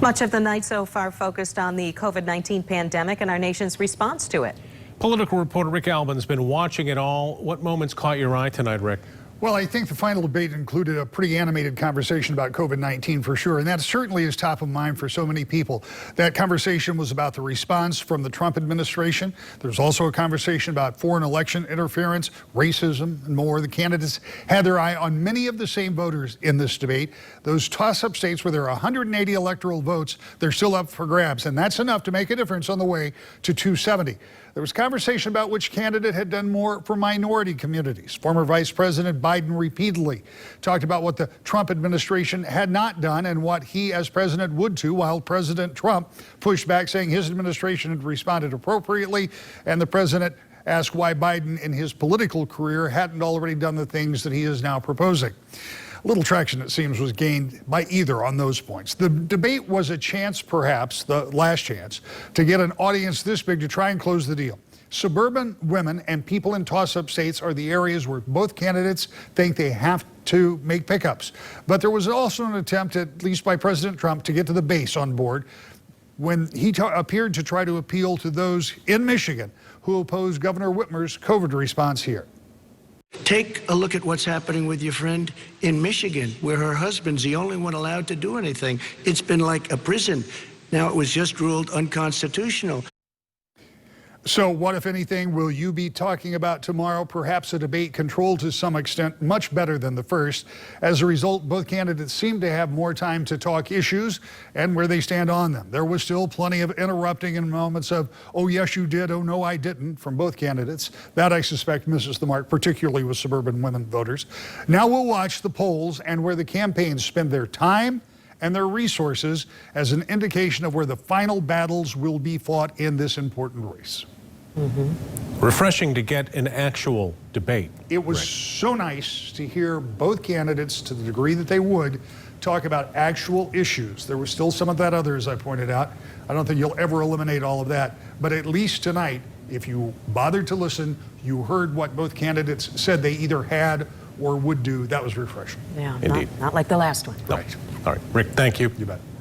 Much of the night so far focused on the COVID-19 pandemic and our nation's response to it. Political reporter Rick Albin's been watching it all. What moments caught your eye tonight, Rick? Well, I think the final debate included a pretty animated conversation about COVID-19 for sure, and that certainly is top of mind for so many people. That conversation was about the response from the Trump administration. There's also a conversation about foreign election interference, racism, and more. The candidates had their eye on many of the same voters in this debate. Those toss-up states where there are 180 electoral votes, they're still up for grabs, and that's enough to make a difference on the way to 270. There was conversation about which candidate had done more for minority communities. Former Vice President Biden repeatedly talked about what the Trump administration had not done and what he as president would do, while President Trump pushed back, saying his administration had responded appropriately, and the president asked why Biden in his political career hadn't already done the things that he is now proposing. Little traction, it seems, was gained by either on those points. The debate was a chance, perhaps the last chance, to get an audience this big to try and close the deal. Suburban women and people in toss-up states are the areas where both candidates think they have to make pickups. But there was also an attempt, at least by President Trump, to get to the base on board when he appeared to try to appeal to those in Michigan who oppose Governor Whitmer's COVID response here. Take a look at what's happening with your friend in Michigan, where her husband's the only one allowed to do anything. It's been like a prison. Now it was just ruled unconstitutional. So what, if anything, will you be talking about tomorrow? Perhaps a debate controlled to some extent much better than the first. As a result, both candidates seem to have more time to talk issues and where they stand on them. There was still plenty of interrupting and moments of, oh, yes, you did, oh, no, I didn't, from both candidates. That, I suspect, misses the mark, particularly with suburban women voters. Now we'll watch the polls and where the campaigns spend their time and their resources as an indication of where the final battles will be fought in this important race. Refreshing to get an actual debate. It was Rick. so nice to hear both candidates, to the degree that they would, talk about actual issues. There was still some of that other, as I pointed out. I don't think you'll ever eliminate all of that. But at least tonight, if you bothered to listen, you heard what both candidates said they either had or would do. That was refreshing. Yeah, Indeed. not like the last one. No. Right. All right, Rick, thank you. You bet.